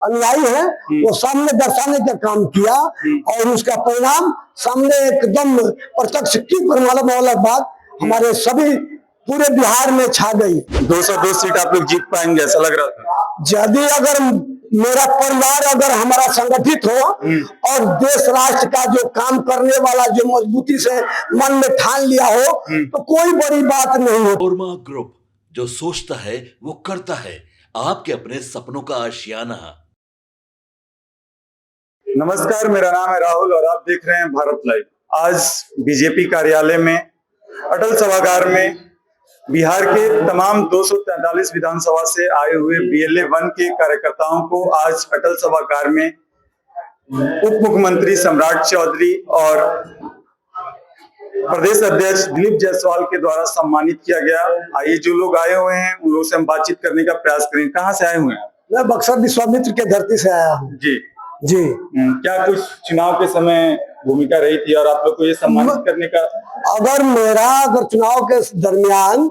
अनुयायी हैं वो सामने दर्शाने का काम किया और उसका परिणाम सामने एकदम प्रत्यक्ष की प्रमाणम वाला बात हमारे सभी पूरे बिहार में छा गई। 202 सीट आप लोग जीत पाएंगे ऐसा लग रहा था। यदि अगर मेरा परिवार अगर हमारा संगठित हो और देश राष्ट्र का जो काम करने वाला जो मजबूती से मन में ठान लिया हो तो कोई बड़ी बात नहीं हो। ओरमा ग्रुप, जो सोचता है वो करता है, आपके अपने सपनों का आशियाना। नमस्कार, मेरा नाम है राहुल और आप देख रहे हैं भारत लाइव। आज बीजेपी कार्यालय में अटल सभागार में बिहार के तमाम 243 विधानसभा से आए हुए BLA 1 के कार्यकर्ताओं को आज अटल सभागार में उप मुख्यमंत्री सम्राट चौधरी और प्रदेश अध्यक्ष दिलीप जायसवाल के द्वारा सम्मानित किया गया। आइए जो लोग आए हुए हैं उन लोगों से हम बातचीत करने का प्रयास करें। कहाँ से आए हुए हैं? मैं बक्सर विश्वामित्र के धरती से आया हूँ। जी क्या कुछ चुनाव के समय भूमिका रही थी और आप लोग को ये सम्मानित करने का? अगर चुनाव के दरमियान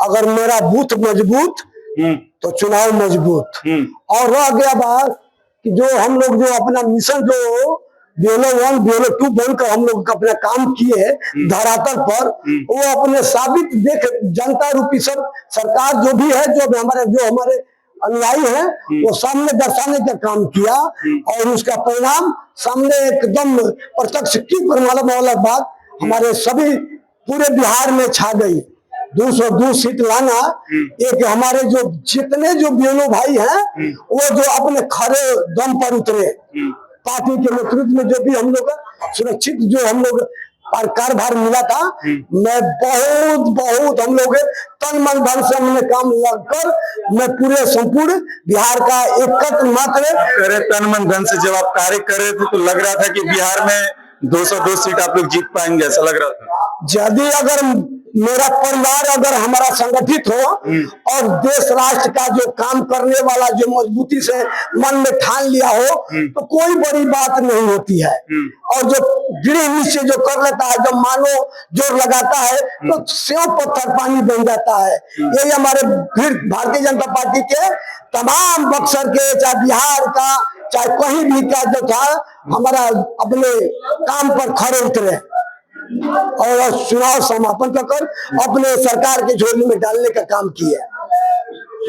अगर मेरा बूथ मजबूत तो चुनाव मजबूत और रह गया बात कि जो हम लोग जो अपना मिशन जो BLA 1 BLA 2 बनकर हम लोग अपना काम किए धरातल पर वो अपने साबित देख जनता रूपी सब सरकार जो भी है जो हमारे अनुयायी हैं वो सामने दर्शाने का काम किया और उसका परिणाम सामने एकदम प्रत्यक्ष की प्रमाणम वाला बात हमारे सभी पूरे बिहार में छा गई। 202 सीट लाना एक हमारे जो जितने जो BLO भाई हैं वो जो अपने खड़े दम पर उतरे, पार्टी के नेतृत्व में जो भी हम लोग सुरक्षित जो हम लोग कार्यभार मिला था, मैं बहुत हम लोग तन मन धन से हमने काम लगकर मैं पूरे संपूर्ण बिहार का एकत्र मात्र तन मन धन से जब आप कार्य कर रहे थे तो लग रहा था कि बिहार में 202 सीट आप लोग जीत पाएंगे ऐसा लग रहा था। यदि अगर मेरा परिवार अगर हमारा संगठित हो और देश राष्ट्र का जो काम करने वाला जो मजबूती से मन में ठान लिया हो तो कोई बड़ी बात नहीं होती है। और जो दृढ़ निश्चय जो कर लेता है, जब मानो जोर लगाता है तो सेव पत्थर पानी बन जाता है। यही हमारे फिर भारतीय जनता पार्टी के तमाम बक्सर के चाहे बिहार का चाहे कहीं भी का जो था हमारा अपने काम पर खड़े उतरे और चुनाव समापन कर अपने सरकार के झोली में डालने का काम किया।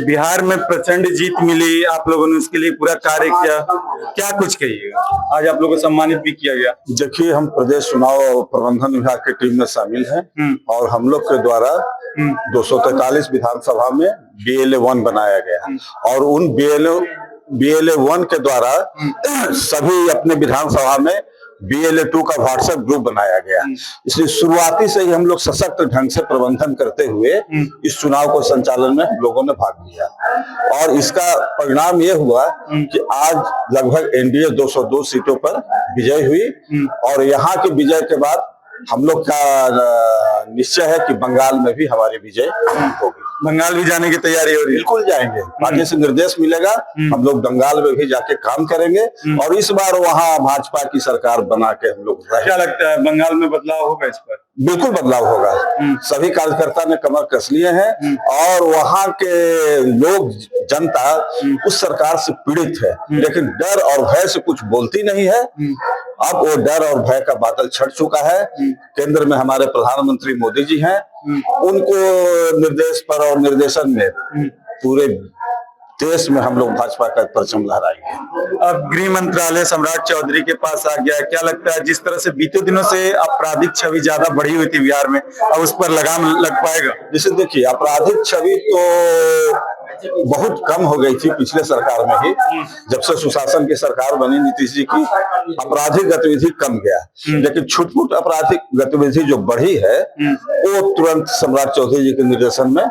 बिहार में प्रचंड जीत मिली, आप लोगों ने उसके लिए पूरा कार्य किया, क्या कुछ कहिएगा? आज आप लोगों को सम्मानित भी किया गया। देखिए, हम प्रदेश चुनाव प्रबंधन विभाग की टीम में शामिल हैं और हम लोग के द्वारा 243 विधानसभा में BLA 1 बनाया गया और उन BLA 1 के द्वारा सभी अपने विधानसभा में BLA 2 का व्हाट्सएप ग्रुप बनाया गया। इसलिए शुरुआती से ही हम लोग सशक्त ढंग से प्रबंधन करते हुए इस चुनाव को संचालन में हम लोगों ने भाग लिया और इसका परिणाम ये हुआ कि आज लगभग NDA 202 सीटों पर विजय हुई और यहाँ की विजय के बाद हम लोग का निश्चय है कि बंगाल में भी हमारी विजय होगी। बंगाल भी जाने की तैयारी हो रही है? बिल्कुल जाएंगे, पार्टी से निर्देश मिलेगा, हम लोग बंगाल में भी जाके काम करेंगे और इस बार वहाँ भाजपा की सरकार बना के हम लोग। क्या लगता है बंगाल में बदलाव होगा इस पर? बिल्कुल बदलाव होगा। सभी कार्यकर्ता ने कमर कस लिए हैं और वहाँ के लोग जनता उस सरकार से पीड़ित है लेकिन डर और भय से कुछ बोलती नहीं है। अब वो डर और भय का बादल छट चुका है। केंद्र में हमारे प्रधानमंत्री मोदी जी हैं, उनको निर्देश पर और निर्देशन में पूरे देश में हम लोग भाजपा का परचम लहराएंगे। अब गृह मंत्रालय सम्राट चौधरी के पास आ गया, क्या लगता है जिस तरह से बीते दिनों से आपराधिक छवि ज्यादा बढ़ी हुई थी बिहार में, अब उस पर लगाम लग पाएगा? जैसे देखिए, आपराधिक छवि तो बहुत कम हो गई थी पिछले सरकार में ही। जब से सुशासन की सरकार बनी नीतीश जी की, आपराधिक गतिविधि कम गया लेकिन छुटपुट आपराधिक गतिविधि जो बढ़ी है वो तुरंत सम्राट चौधरी जी के निर्देशन में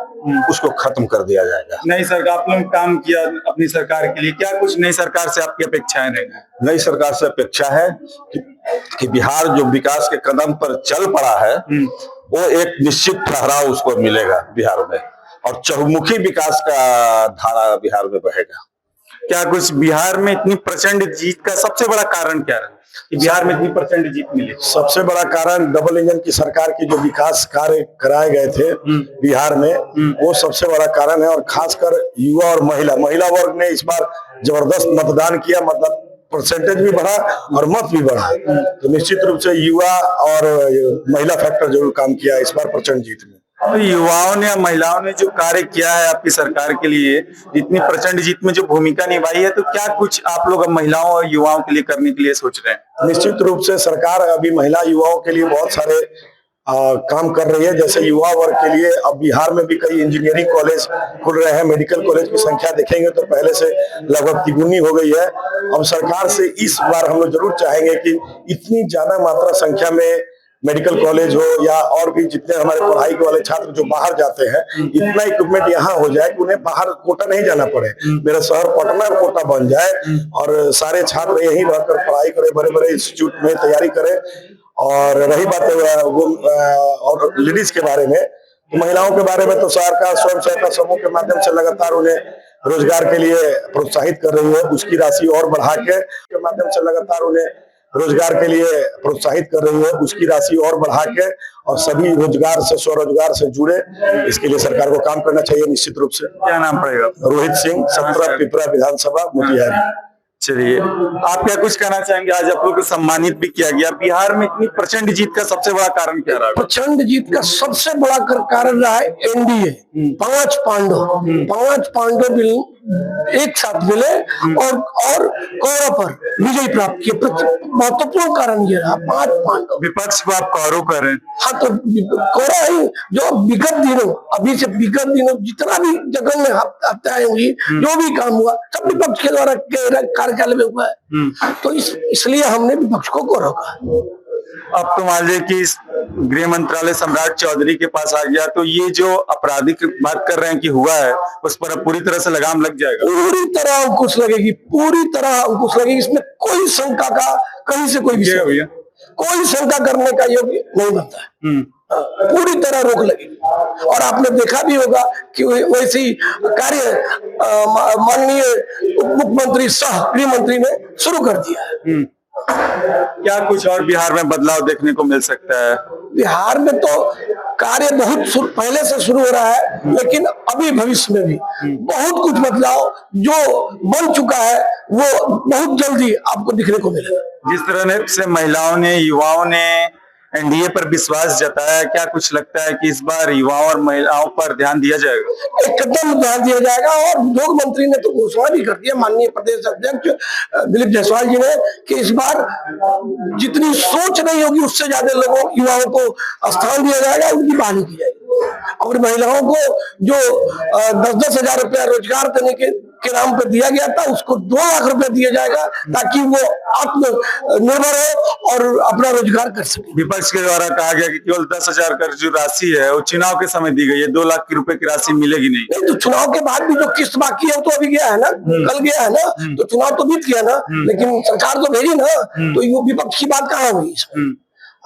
उसको खत्म कर दिया जाएगा। नई सरकार, आप लोगों ने काम किया अपनी सरकार के लिए, क्या कुछ नई सरकार से आपकी अपेक्षाएं रहेंगी? नई सरकार से अपेक्षा है कि बिहार जो विकास के कदम पर चल पड़ा है वो एक निश्चित ठहराव उसको मिलेगा बिहार में और चहुमुखी विकास का धारा बिहार में बहेगा। क्या कुछ बिहार में इतनी प्रचंड जीत का सबसे बड़ा कारण क्या है कि बिहार में इतनी प्रचंड जीत मिली? सबसे बड़ा कारण डबल इंजन की सरकार की जो विकास कार्य कराए गए थे बिहार में, वो सबसे बड़ा कारण है और खासकर युवा और महिला वर्ग ने इस बार जबरदस्त मतदान किया, मतलब परसेंटेज भी बढ़ा और मत भी बढ़ा। तो निश्चित रूप से युवा और महिला फैक्टर जरूर काम किया इस बार प्रचंड जीत में। तो युवाओं ने, महिलाओं ने जो कार्य किया है आपकी सरकार के लिए, इतनी प्रचंड जीत में जो भूमिका निभाई है, तो क्या कुछ आप लोग अब महिलाओं और युवाओं के लिए करने के लिए सोच रहे हैं? निश्चित रूप से सरकार अभी महिला युवाओं के लिए बहुत सारे काम कर रही है। जैसे युवा वर्ग के लिए अब बिहार में भी कई इंजीनियरिंग कॉलेज खुल रहे हैं। मेडिकल कॉलेज की संख्या देखेंगे तो पहले से लगभग तिगुनी हो गई है। अब सरकार से इस बार हम लोग जरूर चाहेंगे कि इतनी ज्यादा मात्रा संख्या में मेडिकल कॉलेज हो या और भी जितने हमारे पढ़ाई के वाले छात्र जो बाहर जाते हैं, इतना इक्विपमेंट यहाँ हो जाए कि उन्हें बाहर कोटा नहीं जाना पड़े। मेरा शहर पटना कोटा बन जाए और सारे छात्र यहीं रहकर पढ़ाई करें, बड़े बड़े इंस्टीट्यूट में तैयारी करें। और रही बात और लेडीज के बारे में, तो महिलाओं के बारे में तो सरकार स्वयं सहायता समूह के माध्यम से लगातार उन्हें रोजगार के लिए प्रोत्साहित कर रही है। उसकी राशि और बढ़ा के माध्यम से लगातार उन्हें रोजगार के लिए प्रोत्साहित कर रही है। उसकी राशि और बढ़ा के और सभी रोजगार से, स्वरोजगार से जुड़े, इसके लिए सरकार को काम करना चाहिए निश्चित रूप से। क्या नाम पड़ेगा? रोहित सिंह, 17 पिपरा विधानसभा, मोतिहारी। चलिए, आप क्या कुछ कहना चाहेंगे? आज आप लोग को सम्मानित भी किया गया। बिहार में इतनी प्रचंड जीत का सबसे बड़ा कारण क्या रहा? प्रचंड जीत का सबसे बड़ा कारण रहा है एनडीए। 5 पांडव बिल एक साथ मिले और कौरव पर विजय प्राप्त किए। महत्वपूर्ण कारण ये रहा 5 पांडव। विपक्ष को आप कौरव कर रहे हैं। हाँ, तो कौरव ही जो विगत दिनों, अभी से विगत दिनों जितना भी जघन्य हत्याएं हुई, जो भी काम हुआ, सब विपक्ष के द्वारा कार्यकाल में हुआ है। तो इसलिए हमने विपक्ष को कौरव कहा। अब तो मान लीजिए कि गृह मंत्रालय सम्राट चौधरी के पास आ गया, तो ये जो आपराधिक बात कर रहे हैं कि हुआ है, उस पर पूरी तरह से लगाम लग जाएगा। पूरी तरह अंकुश लगेगी, पूरी तरह अंकुश लगेगी। इसमें कोई शंका का कहीं से कोई विषय, कोई शंका करने का योग्य नहीं बनता है। पूरी तरह रोक लगेगी। और आपने देखा भी होगा कि वैसी कार्य माननीय मुख्यमंत्री सह गृह मंत्री ने शुरू कर दिया है। क्या कुछ और बिहार में बदलाव देखने को मिल सकता है? बिहार में तो कार्य बहुत पहले से शुरू हो रहा है, लेकिन अभी भविष्य में भी बहुत कुछ बदलाव जो बन चुका है वो बहुत जल्दी आपको दिखने को मिलेगा। जिस तरह से महिलाओं ने, युवाओं ने एनडीए पर विश्वास जताया, क्या कुछ लगता है कि इस बार युवाओं और महिलाओं पर ध्यान दिया जाएगा? एकदम ध्यान दिया जाएगा। और उद्योग मंत्री ने तो घोषणा भी कर दिया, माननीय प्रदेश अध्यक्ष दिलीप जायसवाल जी ने, कि इस बार जितनी सोच नहीं होगी उससे ज्यादा लोगों, युवाओं को स्थान दिया जाएगा, उनकी बहाली की जाएगी। और महिलाओं को जो 10-10 हजार रुपया रोजगार देने के नाम पर दिया गया था, उसको 2 लाख रुपया दिया जाएगा, ताकि वो आत्मनिर्भर हो और अपना रोजगार कर सके। विपक्ष के द्वारा कहा गया कि केवल 10,000 का जो राशि है वो चुनाव के समय दी गई है, 2 लाख रुपए की राशि मिलेगी नहीं। तो चुनाव के बाद भी जो किस्त बाकी है तो अभी गया है ना, कल गया है ना, तो चुनाव तो बीत गया ना, लेकिन सरकार तो भेजी ना, तो ये विपक्ष की बात कहाँ हुई?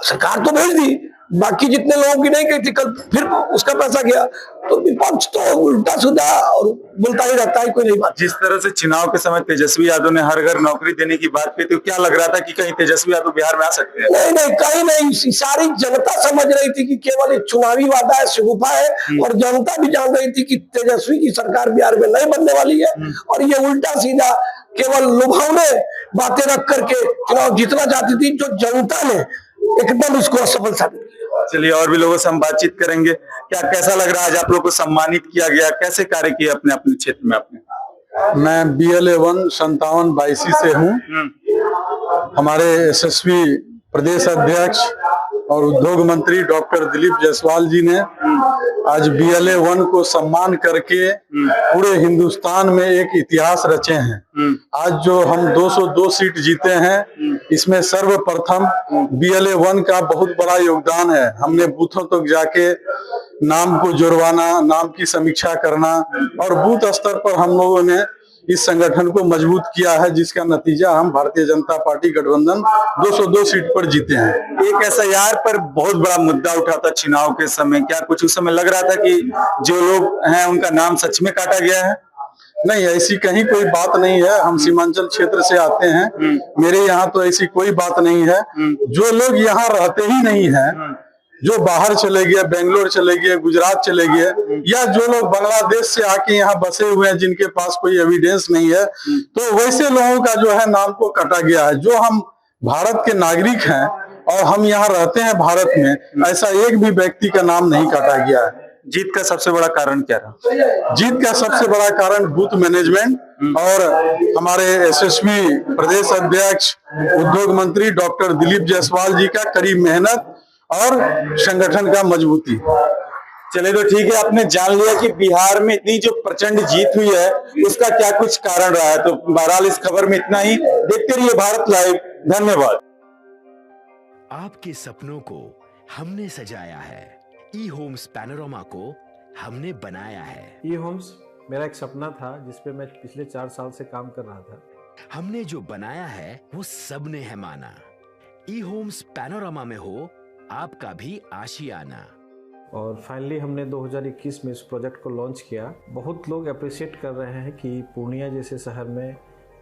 सरकार तो भेज दी, बाकी जितने लोगों की नहीं गई थी, कल फिर उसका पैसा गया। तो विपक्ष तो उल्टा सीधा और बोलता ही रहता है, कोई नहीं बात। जिस तरह से चुनाव के समय तेजस्वी यादव ने हर घर नौकरी देने की बात की, तो क्या लग रहा था कि कहीं तेजस्वी यादव बिहार में आ सकते हैं? नहीं, कहीं नहीं। सारी जनता समझ रही थी कि केवल एक चुनावी वादा है, शगुफा है, और जनता भी जान रही थी कि तेजस्वी की सरकार बिहार में नहीं बनने वाली है। और ये उल्टा सीधा केवल लुभावने बातें रख करके चुनाव जीतना चाहती थी, जो जनता ने एकदम इसको असफल साबित किया। चलिए, और भी लोगों से हम बातचीत करेंगे। क्या कैसा लग रहा है आज आप लोग को सम्मानित किया गया? कैसे कार्य किए अपने अपने क्षेत्र में आपने? मैं BLA 1 5782 से हूँ। हमारे यशस्वी प्रदेश अध्यक्ष और उद्योग मंत्री डॉक्टर दिलीप जायसवाल जी ने आज BLA 1 को सम्मान करके पूरे हिंदुस्तान में एक इतिहास रचे हैं। आज जो हम 202 सीट जीते हैं, इसमें सर्वप्रथम BLA 1 का बहुत बड़ा योगदान है। हमने बूथों तक जाके नाम को जुड़वाना, नाम की समीक्षा करना, और बूथ स्तर पर हम लोगों ने इस संगठन को मजबूत किया है, जिसका नतीजा हम भारतीय जनता पार्टी गठबंधन 202 सीट पर जीते हैं। एक SIR पर बहुत बड़ा मुद्दा उठा था चुनाव के समय। क्या कुछ उस समय लग रहा था कि जो लोग हैं उनका नाम सच में काटा गया है? नहीं, ऐसी कहीं कोई बात नहीं है। हम सीमांचल क्षेत्र से आते हैं, मेरे यहाँ तो ऐसी कोई बात नहीं है। जो लोग यहाँ रहते ही नहीं है, जो बाहर चले गए, बेंगलोर चले गए, गुजरात चले गए, या जो लोग बांग्लादेश से आके यहाँ बसे हुए हैं जिनके पास कोई एविडेंस नहीं है, तो वैसे लोगों का जो है नाम को काटा गया है। जो हम भारत के नागरिक हैं और हम यहाँ रहते हैं भारत में, ऐसा एक भी व्यक्ति का नाम नहीं काटा गया है। जीत का सबसे बड़ा कारण क्या रहा? जीत का सबसे बड़ा कारण बूथ मैनेजमेंट और हमारे एसएसबी प्रदेश अध्यक्ष उद्योग मंत्री डॉक्टर दिलीप जायसवाल जी का कड़ी मेहनत और संगठन का मजबूती। चले तो ठीक है, आपने जान लिया कि बिहार में इतनी जो प्रचंड जीत हुई है उसका क्या कुछ कारण रहा है। तो बहरहाल इस खबर में इतना ही। देखते रहिए भारत लाइव। धन्यवाद। आपके सपनों को हमने सजाया है, ई होम्स पैनोरमा को हमने बनाया है। ई होम्स मेरा एक सपना था जिस पे मैं पिछले 4 साल से काम कर रहा था। हमने जो बनाया है वो सबने है माना। ई होम्स पैनोरमा में हो आपका भी आशियाना। और फाइनली हमने 2021 में इस प्रोजेक्ट को लॉन्च किया। बहुत लोग अप्रिशिएट कर रहे हैं कि पूर्णिया जैसे शहर में,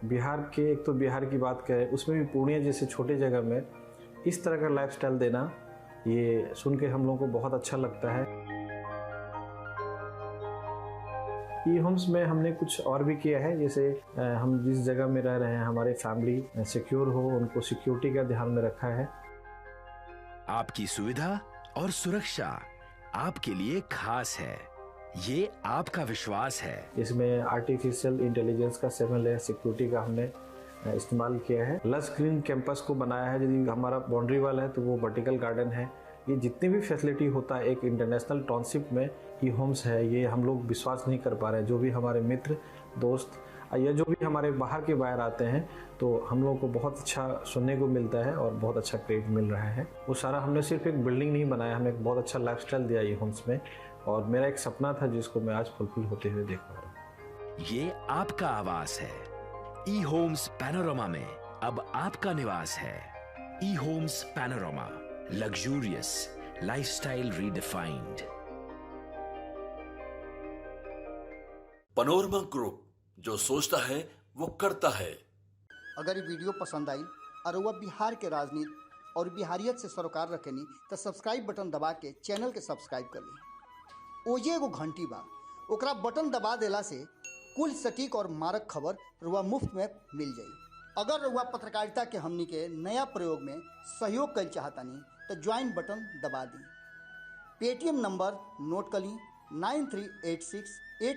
बिहार के, एक तो बिहार की बात करें उसमें भी पूर्णिया जैसे छोटे जगह में इस तरह का लाइफस्टाइल देना, ये सुन के हम लोगों को बहुत अच्छा लगता है। ई होम्स में हमने कुछ और भी किया है, जैसे हम जिस जगह में रह रहे हैं हमारे फैमिली सिक्योर हो, उनको सिक्योरिटी का ध्यान में रखा है। आपकी सुविधा और सुरक्षा आपके लिए खास है, ये आपका विश्वास है। इसमें आर्टिफिशियल इंटेलिजेंस का 7 लेयर सिक्योरिटी का हमने इस्तेमाल किया है। लस ग्रीन कैंपस को बनाया है। यदि हमारा बाउंड्री वाल है तो वो वर्टिकल गार्डन है। ये जितनी भी फैसिलिटी होता है एक इंटरनेशनल टाउनशिप में ई होम्स है, ये हम लोग विश्वास नहीं कर पा रहे हैं। जो भी हमारे मित्र दोस्त या जो भी हमारे बाहर के बाहर आते हैं तो हम लोगों को बहुत अच्छा सुनने को मिलता है और बहुत अच्छा क्रेडिट मिल रहा है। वो सारा हमने सिर्फ एक बिल्डिंग नहीं बनाया, हमें एक बहुत अच्छा लाइफस्टाइल दिया ई होम्स में, और मेरा एक सपना था जिसको मैं आज फुलफिल होते हुए देख पा रहा हूँ। ये आपका आवास है। ई होम्स पैनोरमा में अब आपका निवास है। E homes Panorama, luxurious lifestyle redefined. Panorama group, जो सोचता है वो करता है। अगर ये वीडियो पसंद आई और वह बिहार के राजनीति और बिहारियत से सरोकार रखेनी तो सब्सक्राइब बटन दबा के चैनल के सब्सक्राइब कर ली। ओजे एगो घंटी बा, ओकरा बटन दबा देला से कुल सटीक और मारक खबर रुआ मुफ्त में मिल जाई। अगर रुआ पत्रकारिता के हमनी के नया प्रयोग में सहयोग कर चाहतानी तो ज्वाइन बटन दबा दी। पेटीएम नंबर नोट कर ली 9386